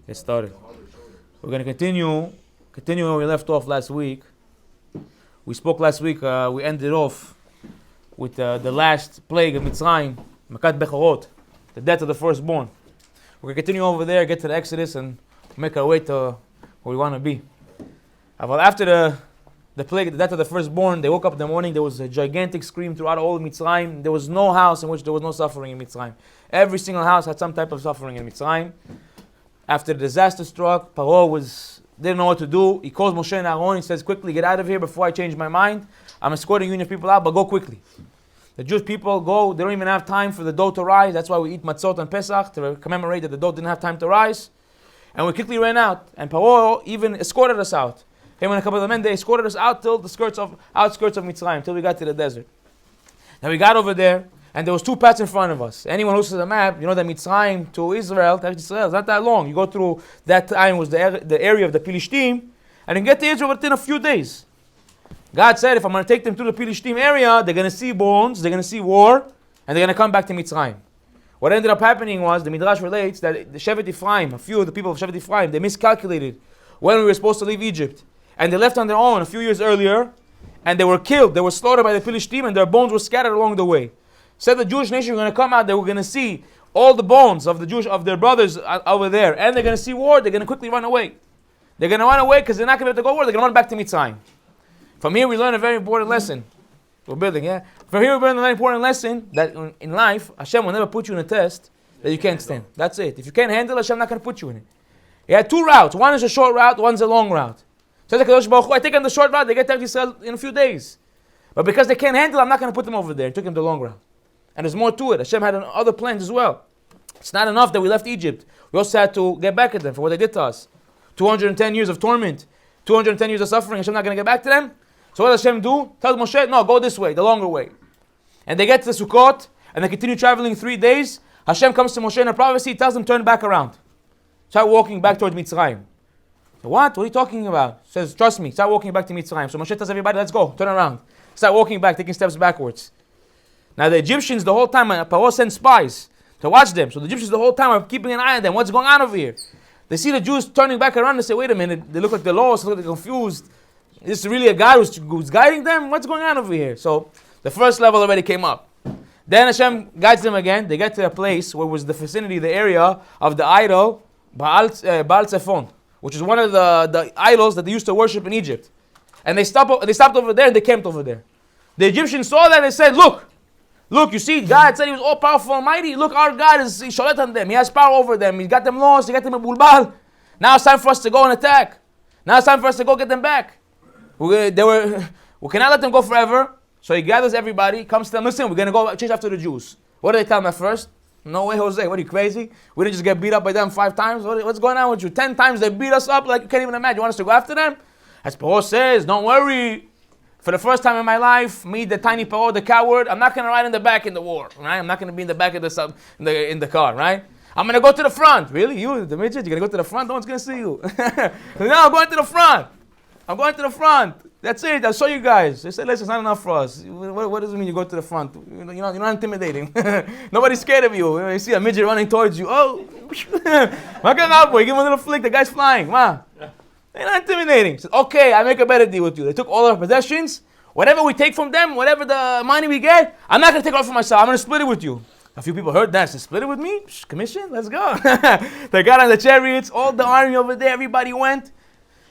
Get started. We're going to continue where we left off last week. We spoke last week, we ended off with the last plague of Mitzrayim, Makat Bechorot, the death of the firstborn. We're going to continue over there, get to the Exodus, and make our way to where we want to be. But after the plague, the death of the firstborn, they woke up in the morning, there was a gigantic scream throughout all of Mitzrayim. There was no house in which there was no suffering in Mitzrayim. Every single house had some type of suffering in Mitzrayim. After the disaster struck, Paro didn't know what to do. He calls Moshe and Aaron. He says, quickly get out of here before I change my mind. I'm escorting you and your people out, but go quickly. The Jewish people go, they don't even have time for the dough to rise. That's why we eat matzot on Pesach, to commemorate that the dough didn't have time to rise. And we quickly ran out. And Paro even escorted us out. Him and a couple of the men, they escorted us out till the outskirts of Mitzrayim, till we got to the desert. Now we got over there, and there was two paths in front of us. Anyone who looks at the map, you know that Mitzrayim to Israel, it's not that long. You go through, that time was the area of the Pilishtim, and you get to Israel within a few days. God said, if I'm going to take them through the Pilishtim area, they're going to see bones, they're going to see war, and they're going to come back to Mitzrayim. What ended up happening was, the Midrash relates that the Shevet Ephraim, a few of the people of Shevet Ephraim, they miscalculated when we were supposed to leave Egypt. And they left on their own a few years earlier, and they were killed. They were slaughtered by the Pilishtim, and their bones were scattered along the way. Said the Jewish nation were going to come out, they were going to see all the bones of their brothers over there, and they're going to see war. They're going to quickly run away. They're going to run away because they're not going to be able to go to war. They're going to run back to Mitzrayim. From here we learn a very important lesson. We're building, yeah? From here we learn a very important lesson that in life, Hashem will never put you in a test that you can't stand. That's it. If you can't handle it, Hashem not going to put you in it. He had two routes. One is a short route, one's a long route. Says HaKadosh Baruch Hu, I take them the short route, they get to Israel in a few days. But because they can't handle it, I'm not going to put them over there. He took them the long route. And there's more to it. Hashem had other plans as well. It's not enough that we left Egypt. We also had to get back at them for what they did to us. 210 years of torment, 210 years of suffering. Hashem not going to get back to them. So what does Hashem do? Tells Moshe, no, go this way, the longer way. And they get to the Sukkot, and they continue traveling 3 days. Hashem comes to Moshe in a prophecy, tells them, turn back around. Start walking back towards Mitzrayim. So what? What are you talking about? He says, trust me, start walking back to Mitzrayim. So Moshe tells everybody, let's go, turn around. Start walking back, taking steps backwards. Now the Egyptians the whole time, Paro sent spies to watch them. So the Egyptians the whole time are keeping an eye on them. What's going on over here? They see the Jews turning back around and say, wait a minute, they look like they're lost, they look like they're confused. Is this really a guy who's guiding them? What's going on over here? So the first level already came up. Then Hashem guides them again. They get to a place where was the vicinity, the area of the idol, Baal Zephon, which is one of the idols that they used to worship in Egypt. And they stopped over there and they camped over there. The Egyptians saw that and they said, look, you see, God said he was all powerful, almighty. Look, our God is sholet on them. He has power over them. He got them lost. He got them in bulbal. Now it's time for us to go and attack. Now it's time for us to go get them back. We cannot let them go forever. So he gathers everybody, comes to them, listen, we're going to go chase after the Jews. What do they tell him at first? No way, Jose. What are you, crazy? We didn't just get beat up by them 5 times. What's going on with you? 10 times they beat us up like you can't even imagine. You want us to go after them? As Paro says, don't worry. For the first time in my life, me, the tiny Paro, the coward, I'm not going to ride in the back in the war. Right? I'm not going to be in the back of in the car, right? I'm going to go to the front. Really? You, the midget, you're going to go to the front? No one's going to see you. No, I'm going to the front. I'm going to the front. That's it. I'll show you guys. They said, listen, it's not enough for us. What does it mean you go to the front? You're not intimidating. Nobody's scared of you. You see a midget running towards you. Oh, what can out, boy? Give him a little flick. The guy's flying. Ma. They're not intimidating. He said, okay, I make a better deal with you. They took all our possessions. Whatever we take from them, whatever the money we get, I'm not going to take it all for myself. I'm going to split it with you. A few people heard that. Said, split it with me? Commission? Let's go. They got on the chariots. All the army over there. Everybody went.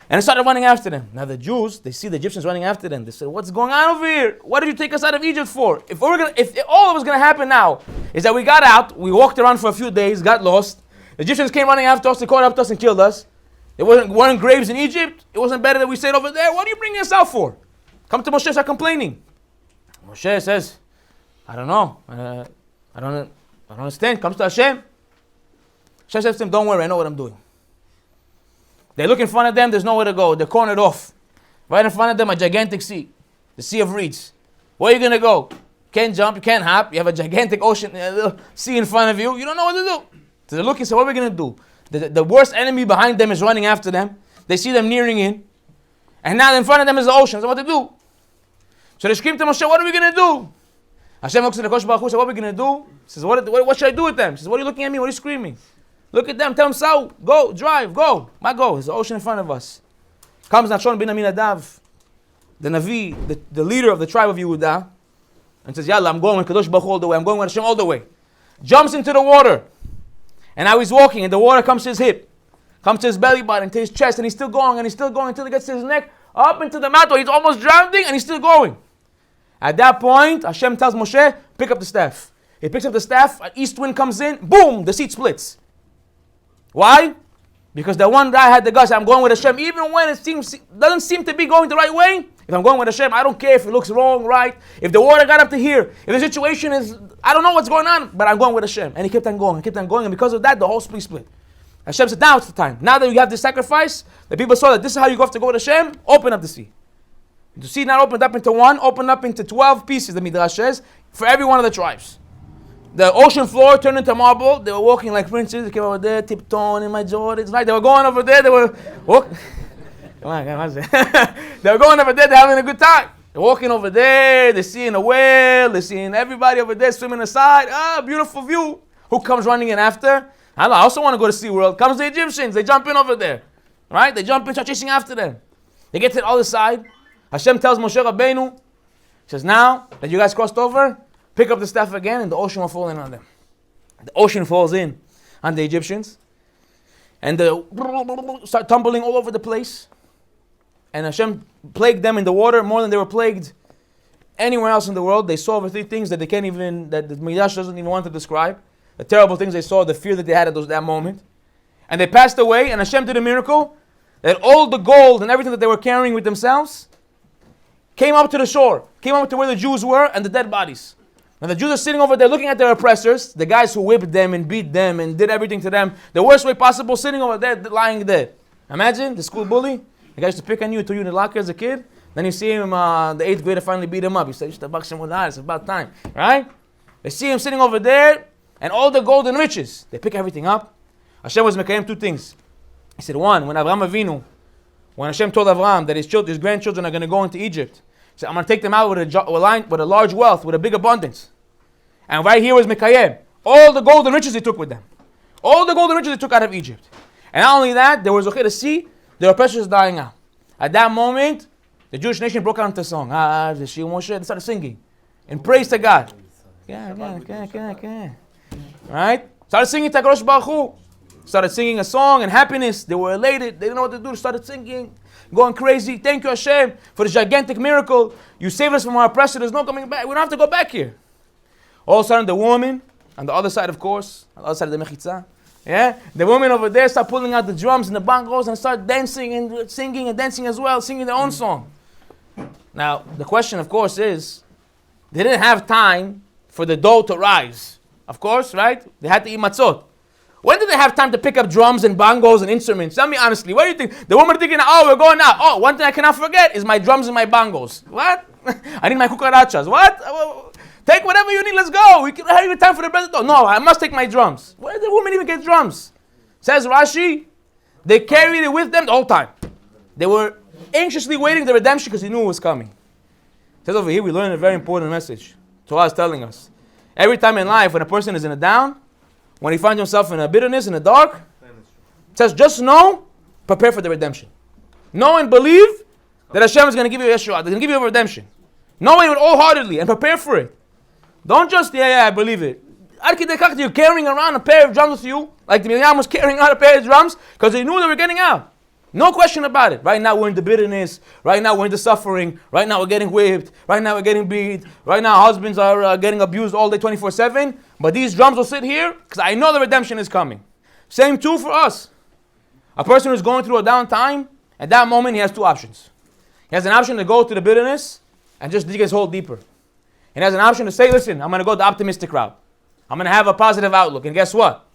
And they started running after them. Now the Jews, they see the Egyptians running after them. They said, what's going on over here? What did you take us out of Egypt for? If all that was going to happen now is that we got out, we walked around for a few days, got lost. The Egyptians came running after us, they caught up to us and killed us. There weren't graves in Egypt. It wasn't better that we stayed over there. What are you bringing us out for? Come to Moshe, start complaining. Moshe says, I don't know. I don't understand. Comes to Hashem. Hashem says to him, don't worry, I know what I'm doing. They look in front of them, there's nowhere to go. They're cornered off. Right in front of them, a gigantic sea. The Sea of Reeds. Where are you going to go? Can't jump, you can't hop. You have a gigantic ocean, a little sea in front of you. You don't know what to do. So they're looking and say, what are we going to do? The worst enemy behind them is running after them. They see them nearing in. And now in front of them is the ocean. So what to do? So they scream to Moshe, what are we going to do? Hashem looks at the Kosh Baruch Hu and says, what are we going to do? He says, what should I do with them? He says, what are you looking at me? What are you screaming? Look at them. Tell them, Saul, go, drive, go. My go. There's the ocean in front of us. Comes Nachshon bin Aminadav, the Navi, the leader of the tribe of Yehudah, and says, Yalla, I'm going with Kadosh Baruch Hu all the way. I'm going with Hashem all the way. Jumps into the water. And now he's walking, and the water comes to his hip, comes to his belly button, to his chest, and he's still going until it gets to his neck, up into the mat, he's almost drowning, and he's still going. At that point, Hashem tells Moshe, pick up the staff. He picks up the staff, an east wind comes in, boom, the seat splits. Why? Because the one guy had the guts, I'm going with Hashem, even when it doesn't seem to be going the right way. If I'm going with Hashem, I don't care if it looks wrong, right. If the water got up to here, if the situation is, I don't know what's going on, but I'm going with Hashem. And he kept on going, and because of that, the whole split. Hashem said, now it's the time. Now that you have this sacrifice, the people saw that this is how you have to go with Hashem, open up the sea. The sea not opened up into one, opened up into 12 pieces, the Midrash says, for every one of the tribes. The ocean floor turned into marble. They were walking like princes. They came over there, tiptoeing in my Jordans. Right? They were going over there. They were walking. Come on. They were going over there. They're having a good time. They're walking over there. They're seeing a whale. They're seeing everybody over there swimming aside. Beautiful view. Who comes running in after? I also want to go to SeaWorld. Comes the Egyptians. They jump in over there. Right? They jump in, start chasing after them. They get to the other side. Hashem tells Moshe Rabbeinu, he says, now that you guys crossed over, pick up the staff again, and the ocean will fall in on them. The ocean falls in on the Egyptians, and they start tumbling all over the place. And Hashem plagued them in the water more than they were plagued anywhere else in the world. They saw over 3 things that they can't even, that the Midrash doesn't even want to describe. The terrible things they saw, the fear that they had at that moment. And they passed away, and Hashem did a miracle that all the gold and everything that they were carrying with themselves came up to the shore, came up to where the Jews were and the dead bodies. And the Jews are sitting over there looking at their oppressors, the guys who whipped them and beat them and did everything to them, the worst way possible, sitting over there, lying dead. Imagine the school bully, the guy used to pick on you, threw you in the locker as a kid, then you see him, the 8th grader finally beat him up. You say, it's about time, right? They see him sitting over there, and all the gold and riches, they pick everything up. Hashem was making 2 things. He said, 1, when Avraham Avinu, when Hashem told Avraham that his grandchildren are going to go into Egypt, he said, I'm going to take them out with a large wealth, with a big abundance. And right here was Mekayem. All the gold and riches they took with them. All the gold and riches they took out of Egypt. And not only that, there was okay to see their oppressors dying out. At that moment, the Jewish nation broke out into song. They started singing in praise to God. Right? Started singing to Kadosh Baruch Hu. Started singing a song and happiness. They were elated. They didn't know what to do. They started singing, going crazy. Thank you, Hashem, for this gigantic miracle. You saved us from our oppressor. There's no coming back. We don't have to go back here. All of a sudden, the woman, on the other side, of course, on the other side of the Mechitza, the women over there start pulling out the drums and the bongos and start dancing and singing and dancing as well, singing their own song. Now, the question, of course, is, they didn't have time for the dough to rise. Of course, right? They had to eat matzot. When did they have time to pick up drums and bongos and instruments? Tell me honestly, what do you think? The woman thinking, oh, we're going out. Oh, one thing I cannot forget is my drums and my bongos. What? I need my cucarachas. What? Take whatever you need, let's go. We can have even time for the bread. No, I must take my drums. Where did the woman even get drums? Says Rashi, they carried it with them the whole time. They were anxiously waiting the redemption because they knew it was coming. It says over here, we learn a very important message. Torah is telling us. Every time in life, when a person is in a down, when he finds himself in a bitterness, in the dark, it says, just know, prepare for the redemption. Know and believe that Hashem is going to give you Yeshua. They're going to give you a redemption. Know it wholeheartedly and prepare for it. Don't just, I believe it. You're carrying around a pair of drums with you, like the Miriam was carrying out a pair of drums, because they knew they were getting out. No question about it. Right now we're in the bitterness. Right now we're in the suffering. Right now we're getting whipped. Right now we're getting beat. Right now husbands are getting abused all day 24/7. But these drums will sit here because I know the redemption is coming. Same too for us. A person who's going through a down time, at that moment he has 2 options. He has an option to go to the bitterness and just dig his hole deeper. He has an option to say, listen, I'm going to go the optimistic route. I'm going to have a positive outlook. And guess what?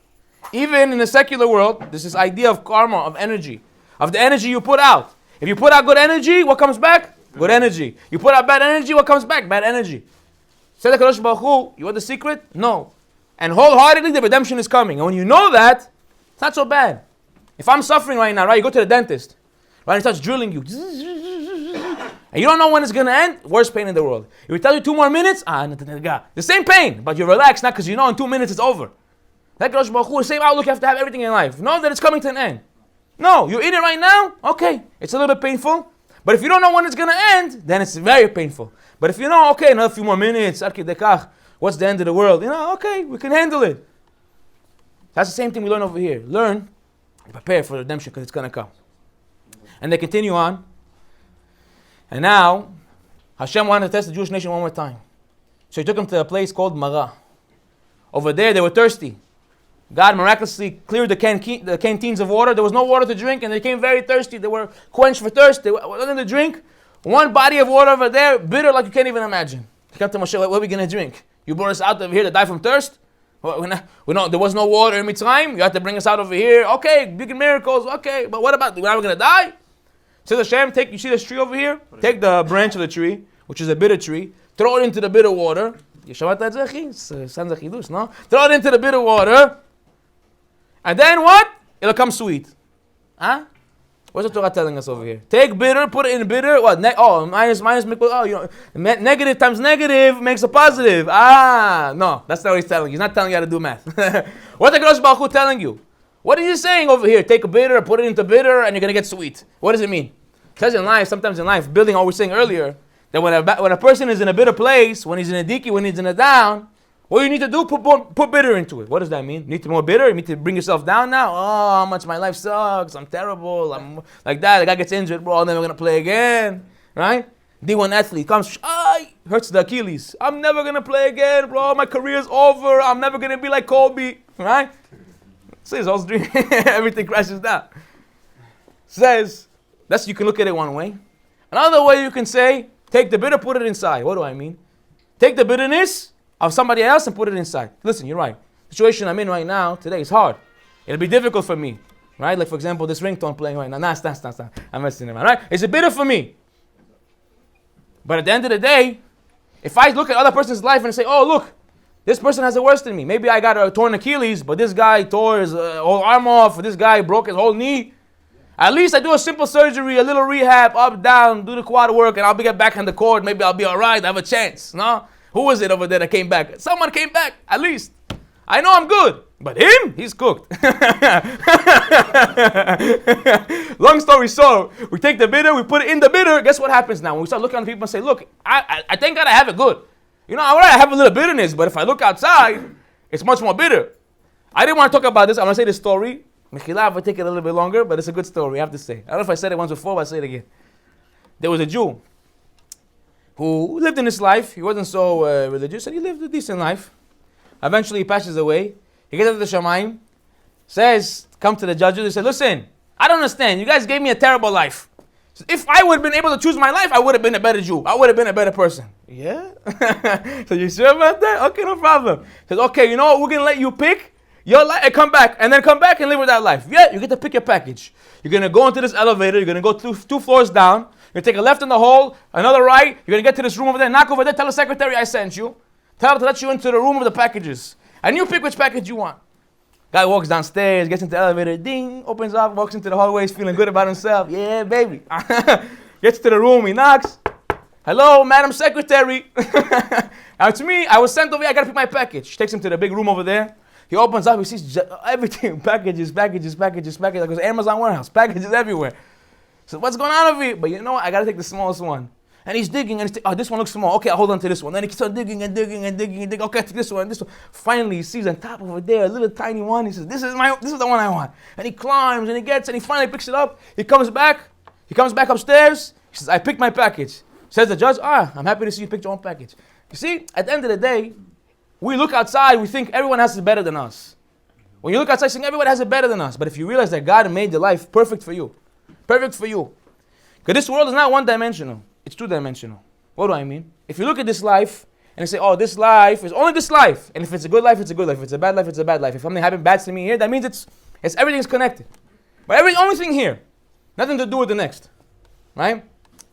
Even in the secular world, there's this idea of karma, of energy. Of the energy you put out. If you put out good energy, what comes back? Good energy. You put out bad energy, what comes back? Bad energy. Say the Kadosh Baruch Hu, you want the secret? No. And wholeheartedly, the redemption is coming. And when you know that, it's not so bad. If I'm suffering right now, right, you go to the dentist, right, and he starts drilling you. And you don't know when it's going to end, worst pain in the world. If he tells you 2 more minutes, the same pain, but you're relaxed now because you know in 2 minutes it's over. Like Rosh Baruch Hu, the same outlook you have to have everything in life. Know that it's coming to an end. No, you're in it right now, okay, it's a little bit painful. But if you don't know when it's going to end, then it's very painful. But if you know, okay, another few more minutes, what's the end of the world? Okay, we can handle it. That's the same thing we learn over here. Learn, prepare for redemption because it's going to come. And they continue on. And now, Hashem wanted to test the Jewish nation one more time. So he took them to a place called Mara. Over there, they were thirsty. God miraculously cleared the canteens of water. There was no water to drink, and they became very thirsty. They were quenched for thirst. They were nothing to drink. One body of water over there, bitter like you can't even imagine. He came to Moshe, what are we going to drink? You brought us out over here to die from thirst? There was no water in Mitzrayim. You have to bring us out over here. Okay, big miracles. Okay, but what about, are we going to die? Says Hashem, you see this tree over here? Take the branch of the tree, which is a bitter tree, throw it into the bitter water. Throw it into the bitter water. And then what? It'll come sweet. Huh? What's the Torah telling us over here? Take bitter, put it in bitter. What? Minus. Negative times negative makes a positive. No, that's not what he's telling you. He's not telling you how to do math. What the Rosh Baruch Hu telling you? What is he saying over here? Take a bitter, put it into bitter, and you're gonna get sweet. What does it mean? It says in life, sometimes in life, building what we were saying earlier, that when a person is in a bitter place, when he's in a diki, when he's in a down, what you need to do, put bitter into it. What does that mean? You need to be more bitter? You need to bring yourself down now? Oh, how much my life sucks. I'm terrible. I'm like that. The guy gets injured, bro. I'm never going to play again. Right? D1 athlete comes, hurts the Achilles. I'm never going to play again, bro. My career's over. I'm never going to be like Kobe. Right? Says all dream. Everything crashes down. Says, you can look at it one way. Another way you can say, take the bitter, put it inside. What do I mean? Take the bitterness of somebody else and put it inside. Listen, you're right. The situation I'm in right now, today, is hard. It'll be difficult for me. Right? Like, for example, this ringtone playing right now. Stop. I'm messing around. Right? It's a bitter for me. But at the end of the day, if I look at other person's life and say, oh, look, this person has it worse than me. Maybe I got a torn Achilles, but this guy tore his whole arm off, or this guy broke his whole knee. At least I do a simple surgery, a little rehab, up, down, do the quad work, and I'll get back on the court. Maybe I'll be all right. I have a chance. No? Who was it over there that came back? Someone came back, at least. I know I'm good. But him, he's cooked. Long story short, we take the bitter, we put it in the bitter. Guess what happens now? When we start looking at people and say, look, I thank God I have it good. I have a little bitterness, but if I look outside, it's much more bitter. I didn't want to talk about this. I'm going to say this story. Mechila, I take it a little bit longer, but it's a good story, I have to say. I don't know if I said it once before, but I'll say it again. There was a Jew who lived in his life. He wasn't so religious, and he lived a decent life. Eventually, he passes away. He gets up to the Shamayim, come to the judges, he said, listen, I don't understand. You guys gave me a terrible life. So if I would have been able to choose my life, I would have been a better Jew. I would have been a better person. Yeah? So you sure about that? Okay, no problem. He says, okay, you know what? We're going to let you pick your life and come back and live with that life. Yeah, you get to pick your package. You're going to go into this elevator. You're going to go two floors down. You're going to take a left in the hall, another right. You're going to get to this room over there, knock over there, tell the secretary I sent you. Tell her to let you into the room of the packages. And you pick which package you want. Guy walks downstairs, gets into the elevator, ding, opens up, walks into the hallway, he's feeling good about himself. Yeah, baby. Gets to the room, he knocks. Hello, Madam Secretary. Now it's me, I was sent over here, I gotta pick my package. She takes him to the big room over there. He opens up, he sees everything, packages. Like it's Amazon warehouse, packages everywhere. So what's going on over here? But you know what, I gotta take the smallest one. And he's digging, and this one looks small. Okay, I'll hold on to this one. Then he keeps on digging. Okay, take this one. Finally, he sees on top over there a little tiny one. He says, "This is the one I want." And he climbs, and he finally picks it up. He comes back upstairs. He says, "I picked my package." Says the judge, "I'm happy to see you picked your own package." You see, at the end of the day, we look outside. We think everyone has it better than us. When you look outside, you think everyone has it better than us. But if you realize that God made the life perfect for you, because this world is not one-dimensional. It's two-dimensional. What do I mean? If you look at this life and you say, oh, this life is only this life. And if it's a good life, it's a good life. If it's a bad life, it's a bad life. If something happened bad to me here, that means it's everything's connected. But only thing here, nothing to do with the next. Right?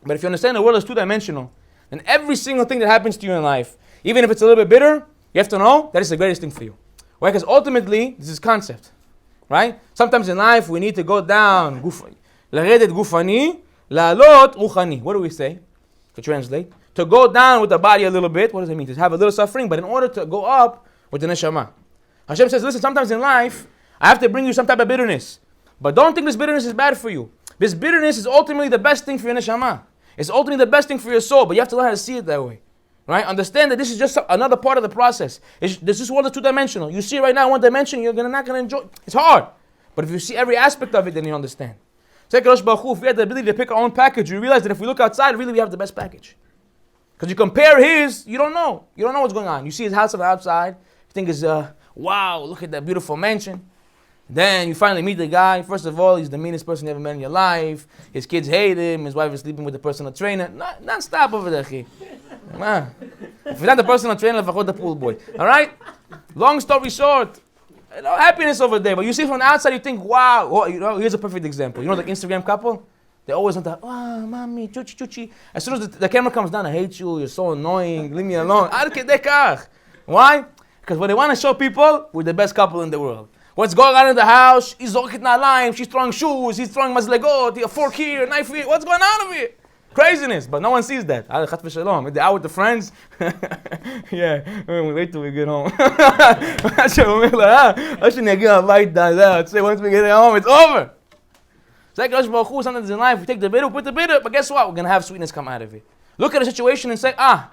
But if you understand the world is two-dimensional, then every single thing that happens to you in life, even if it's a little bit bitter, you have to know that it's the greatest thing for you. Why? Because ultimately, this is concept. Right? Sometimes in life, we need to go down. L'redet gufani, la'alot ruchani. What do we say? To translate, to go down with the body a little bit. What does it mean? To have a little suffering, but in order to go up with the neshama. Hashem says, listen, sometimes in life, I have to bring you some type of bitterness. But don't think this bitterness is bad for you. This bitterness is ultimately the best thing for your neshama. It's ultimately the best thing for your soul, but you have to learn how to see it that way. Right? Understand that this is just another part of the process. This world is two-dimensional. You see it right now in one dimension, you're not going to enjoy it. It's hard. But if you see every aspect of it, then you understand. Say, Kadosh Baruch Hu, if we had the ability to pick our own package, you realize that if we look outside, really we have the best package. Because you compare his, you don't know. You don't know what's going on. You see his house on the outside, you think it's, wow, look at that beautiful mansion. Then you finally meet the guy. First of all, he's the meanest person you ever met in your life. His kids hate him. His wife is sleeping with the personal trainer. Non-stop over there, chi. If he's not the personal trainer, לפחות the pool boy. All right? Long story short, happiness over there. But you see from the outside, you think, wow. Oh, here's a perfect example. You know the Instagram couple? They always want to, oh, mommy, chuchi, chuchi. As soon as the camera comes down, I hate you. You're so annoying. Leave me alone. Why? Because what they want to show people, we're the best couple in the world. What's going on in the house? He's zokit na'alayim, she's throwing shoes, he's throwing mazlegot, a fork here, a knife here. What's going on over here? Craziness, but no one sees that. Chat v'shalom. They're out with the friends. Yeah, wait till we get home. Say once we get home, it's over. It's like Kadosh Baruch Hu, sometimes in life, we take the bitter, put the bitter, but guess what? We're going to have sweetness come out of it. Look at the situation and say, I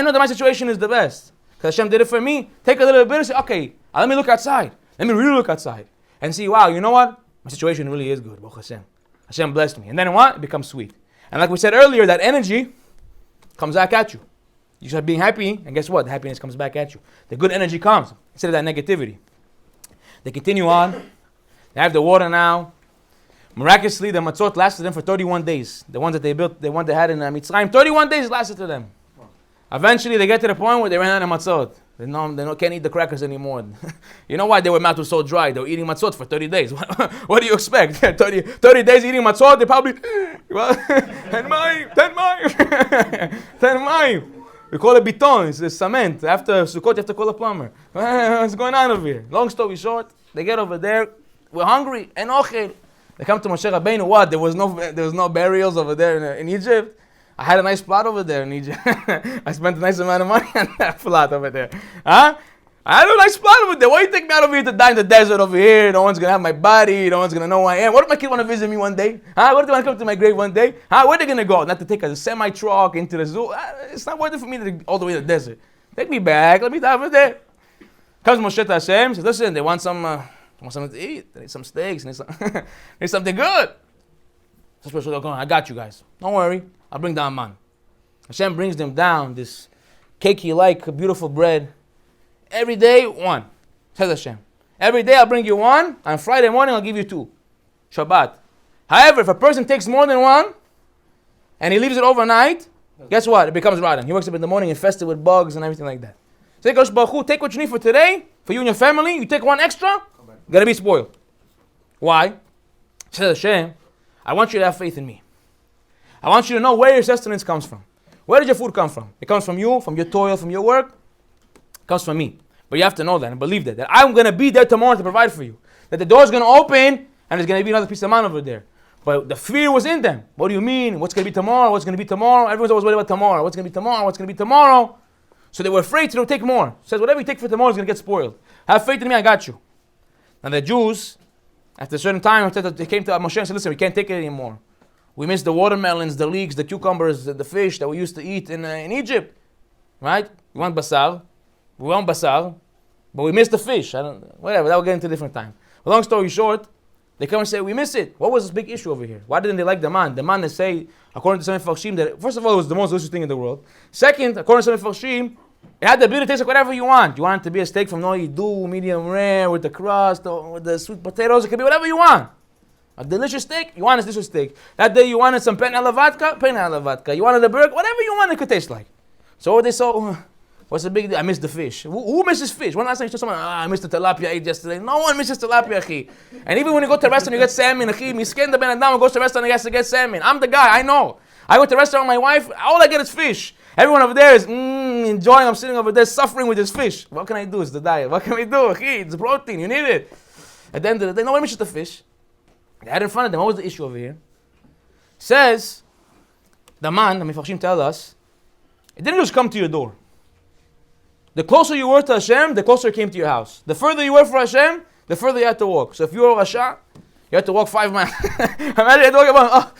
know that my situation is the best. Because Hashem did it for me. Take a little bit and say, okay, let me look outside. Let me really look outside. And see, wow, you know what? My situation really is good. Baruch Hashem. Hashem blessed me. And then what? It becomes sweet. And like we said earlier, that energy comes back at you. You start being happy, and guess what? The happiness comes back at you. The good energy comes instead of that negativity. They continue on. They have the water now. Miraculously, the matzot lasted them for 31 days. The ones that they built, the one they had in Mitzrayim, 31 days lasted to them. Eventually, they get to the point where they ran out of matzot. They can't eat the crackers anymore. You know why their mouth was so dry? They were eating matzot for 30 days. What do you expect? 30 days eating matzot, they probably, 10 mayim. We call it biton, it's cement. After Sukkot, you have to call a plumber. What's going on over here? Long story short, they get over there. We're hungry. And ochel. They come to Moshe Rabbeinu. What? There was no burials over there in Egypt. I had a nice plot over there in Egypt. I spent a nice amount of money on that plot over there. Huh? I had a nice plot over there. Why you take me out over here to die in the desert over here? No one's going to have my body. No one's going to know who I am. What if my kid want to visit me one day? Huh? What if they want to come to my grave one day? Huh? Where are they going to go? Not to take a semi-truck into the zoo. It's not worth it for me to go all the way to the desert. Take me back. Let me die over there. Comes Moshe to Hashem. Says, listen, they want something to eat. They need some steaks. They need something good. I got you guys. Don't worry. I'll bring down man. Hashem brings them down this cakey-like beautiful bread. Every day, one. Says Hashem. Every day I'll bring you one. On Friday morning I'll give you two. Shabbat. However, if a person takes more than one and he leaves it overnight, guess what? It becomes rotten. He wakes up in the morning infested with bugs and everything like that. Say, Kadosh Baruch Hu, take what you need for today, for you and your family. You take one extra, gonna be spoiled. Why? Says Hashem, I want you to have faith in me. I want you to know where your sustenance comes from. Where did your food come from? It comes from you, from your toil, from your work. It comes from me. But you have to know that and believe that I'm going to be there tomorrow to provide for you. That the door is going to open and there's going to be another piece of man over there. But the fear was in them. What do you mean? What's going to be tomorrow? What's going to be tomorrow? Everyone's always worried about tomorrow. What's going to be tomorrow? What's going to be tomorrow? So they were afraid to take more. It says, whatever you take for tomorrow is going to get spoiled. Have faith in me, I got you. Now the Jews, after a certain time, they came to Moshe and said, listen, we can't take it anymore. We miss the watermelons, the leeks, the cucumbers, the fish that we used to eat in Egypt. Right? We want basar. But we miss the fish. Whatever, that will get into a different time. But long story short, they come and say, we miss it. What was this big issue over here? Why didn't they like the man? The man, they say, according to some Farshim, that first of all, it was the most delicious thing in the world. Second, according to some Farshim, it had the ability to taste like whatever you want. You want it to be a steak from no yidu, medium rare, with the crust, or with the sweet potatoes. It can be whatever you want. A delicious steak, you want a delicious steak. That day you wanted some pen ala vodka. You wanted a burger, whatever you want it could taste like. So they saw, what's the big deal? I missed the fish. Who misses fish? When last time you saw someone, I missed the tilapia I ate yesterday. No one misses tilapia, achi. And even when you go to a restaurant, you get salmon, achi. Miskin the Ben Adam goes to a restaurant and he has to get salmon. I'm the guy, I know. I go to a restaurant with my wife, all I get is fish. Everyone over there is enjoying, I'm sitting over there suffering with this fish. What can I do? It's the diet. What can we do? Achi, it's protein, you need it. At the end of the day, no one misses the fish. They had in front of them, what was the issue over here? Says, the man, the Mefarshim tell us, it didn't just come to your door. The closer you were to Hashem, the closer it came to your house. The further you were for Hashem, the further you had to walk. So if you were a Rasha, you had to walk 5 miles. Imagine talking about,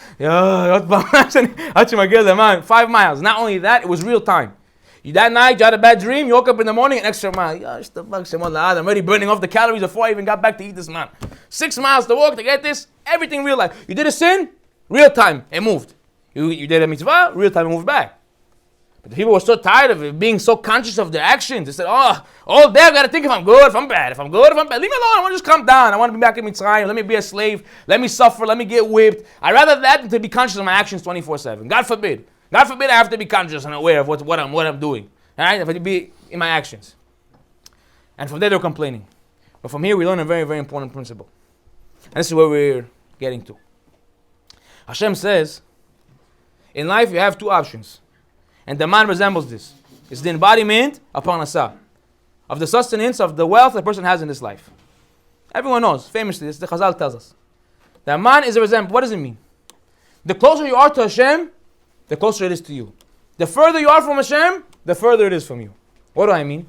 5 miles. Not only that, it was real time. That night, you had a bad dream, you woke up in the morning, an extra mile. I'm already burning off the calories before I even got back to eat this man. 6 miles to walk to get this, everything real life. You did a sin, real time, it moved. You did a mitzvah, real time, it moved back. But the people were so tired of it, being so conscious of their actions. They said, all day I've got to think if I'm good, if I'm bad, if I'm good, if I'm bad. Leave me alone, I want to just come down. I want to be back in Mitzrayim. Let me be a slave. Let me suffer. Let me get whipped. I'd rather that than to be conscious of my actions 24/7. God forbid. God forbid I have to be conscious and aware of what I'm doing. All right? If I be in my actions. And from there they were complaining. But from here we learn a very, very important principle. And this is where we're getting to. Hashem says, in life you have 2 options. And the man resembles this. It's the embodiment of parnasah, of the sustenance of the wealth a person has in this life. Everyone knows, famously, this the Chazal tells us. The man is a resemblance. What does it mean? The closer you are to Hashem, the closer it is to you. The further you are from Hashem, the further it is from you. What do I mean?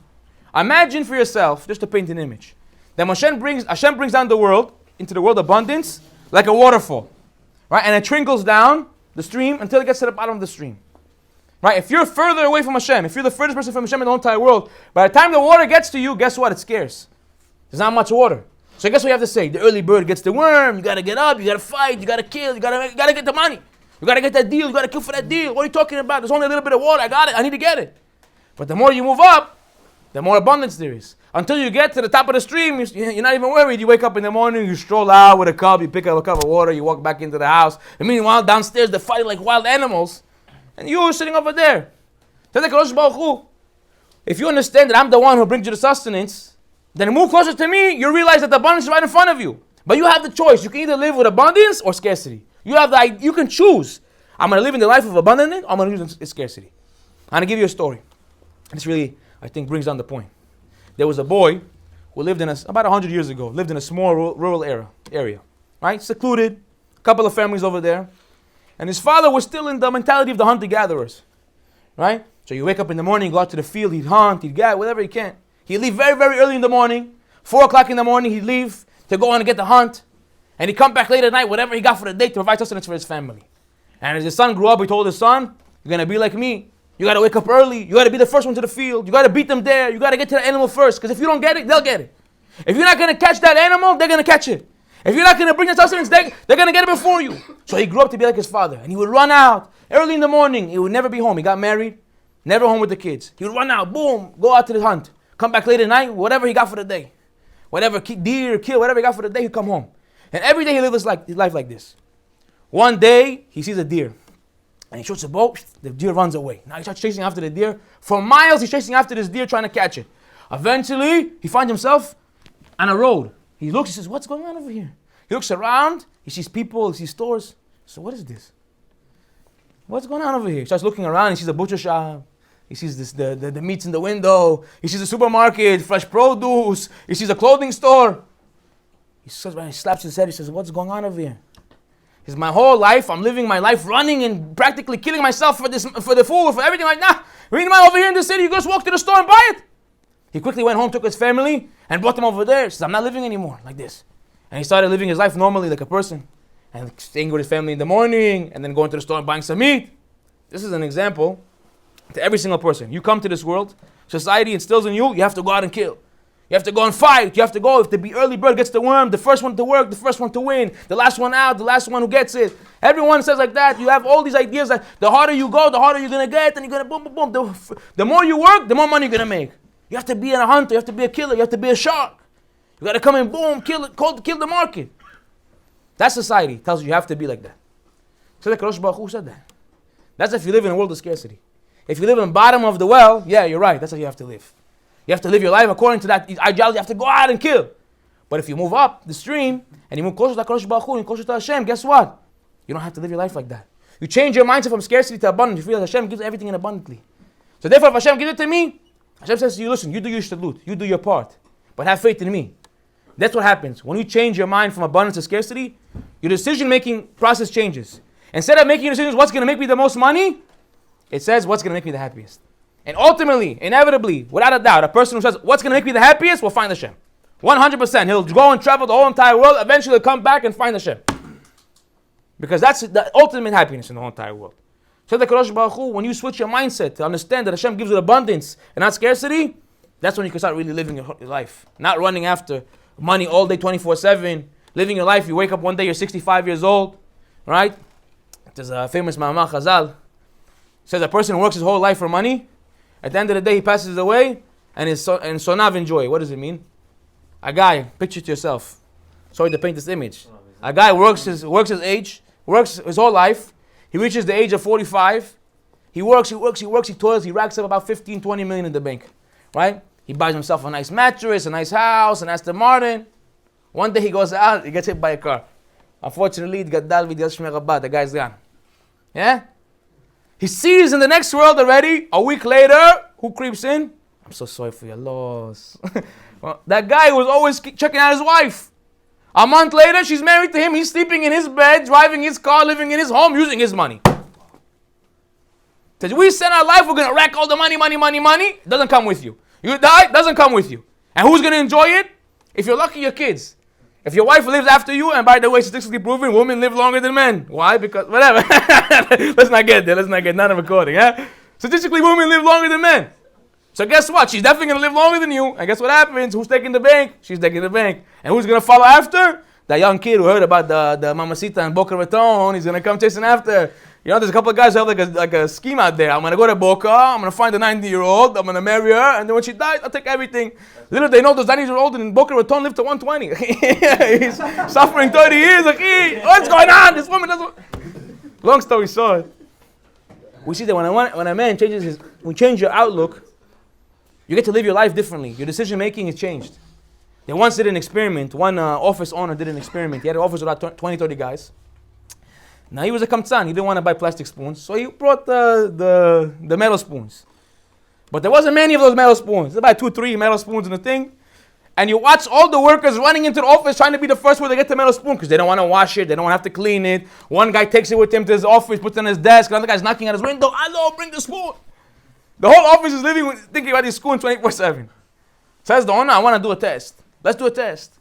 Imagine for yourself, just to paint an image, that Hashem brings down the world, into the world abundance, like a waterfall. Right? And it trickles down the stream until it gets to the bottom of the stream. Right? If you're further away from Hashem, if you're the furthest person from Hashem in the whole entire world, by the time the water gets to you, guess what? It's scarce. There's not much water. So guess what you have to say? The early bird gets the worm, you got to get up, you got to fight, you got to kill, you got to get the money. You got to get that deal, you got to kill for that deal. What are you talking about? There's only a little bit of water, I got it, I need to get it. But the more you move up, the more abundance there is. Until you get to the top of the stream, you're not even worried. You wake up in the morning, you stroll out with a cup, you pick up a cup of water, you walk back into the house. And meanwhile, downstairs, they're fighting like wild animals. And you're sitting over there. If you understand that I'm the one who brings you the sustenance, then move closer to me, you realize that the abundance is right in front of you. But you have the choice. You can either live with abundance or scarcity. You can choose. I'm going to live in the life of abundance, or I'm going to live in scarcity. I'm going to give you a story. This really, I think, brings down the point. There was a boy who lived about 100 years ago, lived in a small rural area, right? Secluded, a couple of families over there. And his father was still in the mentality of the hunter-gatherers, right? So you wake up in the morning, go out to the field, he'd hunt, he'd get whatever he can. He'd leave very, very early in the morning. 4 o'clock in the morning, he'd leave to go on and get the hunt. And he'd come back late at night, whatever he got for the day, to provide sustenance for his family. And as his son grew up, he told his son, you're going to be like me. You got to wake up early. You got to be the first one to the field. You got to beat them there. You got to get to the animal first. Because if you don't get it, they'll get it. If you're not going to catch that animal, they're going to catch it. If you're not going to bring the sustenance, they're going to get it before you. So he grew up to be like his father. And he would run out early in the morning. He would never be home. He got married. Never home with the kids. He would run out, boom, go out to the hunt. Come back late at night, whatever he got for the day. Whatever, deer, kill, whatever he got for the day, he'd come home. And every day he lived his life like this. One day, he sees a deer. And he shoots a bow, the deer runs away. Now he starts chasing after the deer. For miles, he's chasing after this deer, trying to catch it. Eventually, he finds himself on a road. He looks, he says, what's going on over here? He looks around, he sees people, he sees stores. So what is this? What's going on over here? He starts looking around, he sees a butcher shop. He sees the meats in the window. He sees a supermarket, fresh produce. He sees a clothing store. He slaps his head, he says, what's going on over here? He says, my whole life, I'm living my life running and practically killing myself for the food, for everything like that. Meanwhile, over here in the city, you just walk to the store and buy it. He quickly went home, took his family, and brought them over there. He says, I'm not living anymore like this. And he started living his life normally like a person. And staying with his family in the morning, and then going to the store and buying some meat. This is an example to every single person. You come to this world, society instills in you, you have to go out and kill. You have to go and fight. You have to go. If the early bird gets the worm, the first one to work, the first one to win, the last one out, the last one who gets it. Everyone says like that. You have all these ideas that the harder you go, the harder you're going to get, and you're going to boom, boom, boom. The more you work, the more money you're going to make. You have to be a hunter. You have to be a killer. You have to be a shark. You got to come and boom, kill the market. That society tells you have to be like that. So the Kadosh Baruch Hu said that. That's if you live in a world of scarcity. If you live in the bottom of the well, yeah, you're right. That's how you have to live. You have to live your life according to that ideology. You have to go out and kill. But if you move up the stream and you move closer to HaKadosh Baruch Hu and closer to Hashem, guess what? You don't have to live your life like that. You change your mindset from scarcity to abundance. You feel that Hashem gives everything in abundantly. So therefore, if Hashem gives it to me, Hashem says to you, listen, you do your shtalut, you do your part, but have faith in me. That's what happens. When you change your mind from abundance to scarcity, your decision-making process changes. Instead of making decisions, what's going to make me the most money? It says, what's going to make me the happiest? And ultimately, inevitably, without a doubt, a person who says, what's going to make me the happiest will find Hashem. 100%. He'll go and travel the whole entire world. Eventually, he'll come back and find Hashem. Because that's the ultimate happiness in the whole entire world. So the Kadosh Baruch Hu, when you switch your mindset to understand that Hashem gives you abundance and not scarcity, that's when you can start really living your life. Not running after money all day, 24/7. Living your life. You wake up one day, you're 65 years old. Right? There's a famous Ma'amar Chazal. Says a person who works his whole life for money, at the end of the day he passes away and sonav enjoy. What does it mean? A guy, picture to yourself. Sorry to paint this image. A guy works his whole life. He reaches the age of 45. He works, he toils, he racks up about 15, 20 million in the bank. Right? He buys himself a nice mattress, a nice house, an Aston Martin. One day he goes out, he gets hit by a car. Unfortunately, the guy's gone. Yeah? He sees in the next world already, a week later, who creeps in? I'm so sorry for your loss. Well, that guy was always checking out his wife. A month later, she's married to him. He's sleeping in his bed, driving his car, living in his home, using his money. Says, we spend our life, we're going to rack all the money. It doesn't come with you. You die, it doesn't come with you. And who's going to enjoy it? If you're lucky, your kids. If your wife lives after you, and by the way, statistically proven, women live longer than men. Why? Because, whatever. Let's not get there. Not a recording. Statistically, women live longer than men. So guess what? She's definitely going to live longer than you. And guess what happens? Who's taking the bank? She's taking the bank. And who's going to follow after? That young kid who heard about the mamacita and Boca Raton. He's going to come chasing after. You know, there's a couple of guys who have like a scheme out there. I'm going to go to Boca. I'm going to find a 90-year-old. I'm going to marry her. And then when she dies, I'll take everything. Little they know those 90-year-olds in Boca Raton live to 120. He's suffering 30 years. Like, what's going on? This woman doesn't... Long story short. We see that when a man change your outlook, you get to live your life differently. Your decision making is changed. They once did an experiment. One office owner did an experiment. He had an office with about 20, 30 guys. Now he was a kamtzan. He didn't want to buy plastic spoons, so he brought the metal spoons. But there wasn't many of those metal spoons. There's about 2, 3 metal spoons in the thing. And you watch all the workers running into the office trying to be the first one to get the metal spoon because they don't want to wash it. They don't want to have to clean it. One guy takes it with him to his office, puts it on his desk. Another guy's knocking at his window. Hello, bring the spoon. The whole office is thinking about these spoons 24/7. Says the owner, I want to do a test. Let's do a test.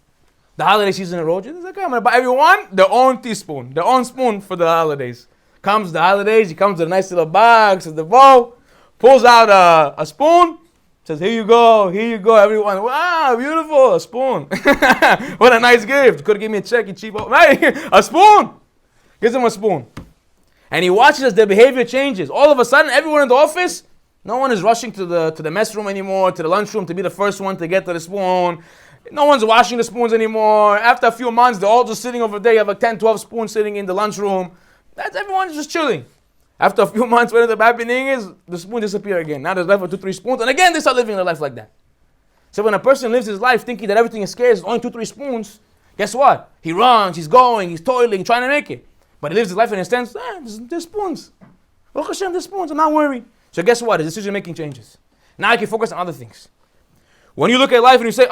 The holiday season approaches. He's like, I'm going to buy everyone their own teaspoon, their own spoon for the holidays. Comes the holidays, he comes with a nice little box with the bow, pulls out a spoon, says, here you go, everyone. Wow, beautiful, a spoon. What a nice gift. Could have given me a check, you cheap. Right? A spoon. Gives him a spoon. And he watches as their behavior changes. All of a sudden, everyone in the office, no one is rushing to the mess room anymore, to the lunchroom to be the first one to get to the spoon. No one's washing the spoons anymore. After a few months, they're all just sitting over there. You have like 10, 12 spoons sitting in the lunchroom. Everyone's just chilling. After a few months, what ends up happening is the spoon disappear again. Now there's left for 2, 3 spoons. And again, they start living their life like that. So when a person lives his life thinking that everything is scarce, only 2, 3 spoons, guess what? He runs, he's going, he's toiling, trying to make it. But he lives his life in a sense, there's spoons. Baruch Hashem, there's spoons, I'm not worried. So guess what? His decision making changes. Now I can focus on other things. When you look at life and you say,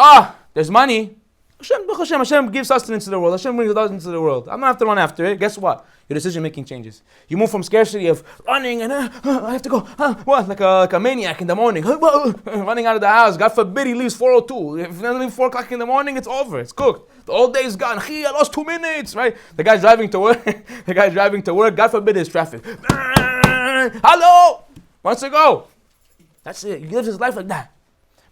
there's money, Hashem gives sustenance to the world. Hashem brings sustenance to the world. I'm not have to run after it. Guess what? Your decision making changes. You move from scarcity of running and I have to go, like a maniac in the morning, running out of the house. God forbid he leaves 4:02. If he doesn't leave 4 o'clock in the morning, it's over. It's cooked. The whole day is gone. I lost 2 minutes. Right? The guy's driving to work. God forbid there's traffic. Hello. Wants to go. That's it. He lives his life like that.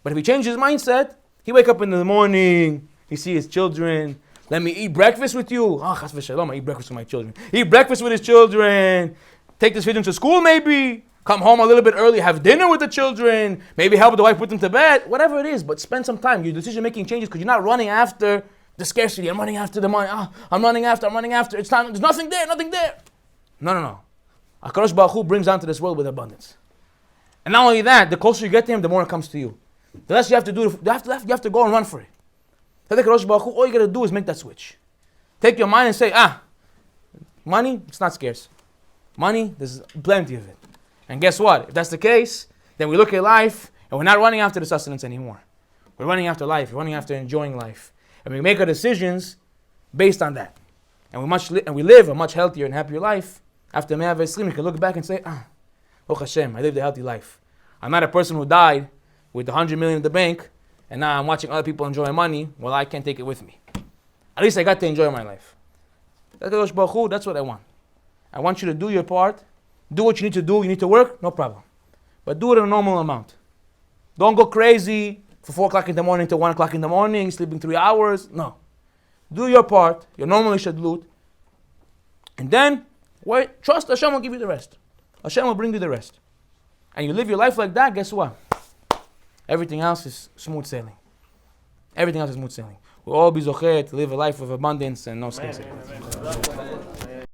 But if he changes his mindset, he wake up in the morning, he see his children. Let me eat breakfast with you. Chas v'shalom, I eat breakfast with my children. Eat breakfast with his children. Take this children to school maybe. Come home a little bit early, have dinner with the children. Maybe help the wife put them to bed. Whatever it is, but spend some time. Your decision making changes because you're not running after the scarcity. I'm running after the money. I'm running after. It's time. There's nothing there. No. HaKadosh Baruch Hu brings down to this world with abundance. And not only that, the closer you get to him, the more it comes to you. The less you have to do, you have to go and run for it. Tell the HaKadosh Baruch Hu, all you got to do is make that switch. Take your mind and say, money, it's not scarce. Money, there's plenty of it. And guess what? If that's the case, then we look at life and we're not running after the sustenance anymore. We're running after life. We're running after enjoying life. And we make our decisions based on that. And we live a much healthier and happier life. After Me'ah V'Esrim, we can look back and say, Baruch Hashem, I lived a healthy life. I'm not a person who died with 100 million in the bank, and now I'm watching other people enjoy money. Well, I can't take it with me. At least I got to enjoy my life. That's what I want. I want you to do your part. Do what you need to do. You need to work, no problem. But do it in a normal amount. Don't go crazy for 4 o'clock in the morning to 1 o'clock in the morning, sleeping 3 hours. No. Do your part, your normal shadlut. And then, wait, trust Hashem will give you the rest. Hashem will bring you the rest. And you live your life like that, guess what? Everything else is smooth sailing. Everything else is smooth sailing. We'll all be zocher to live a life of abundance and no scarcity.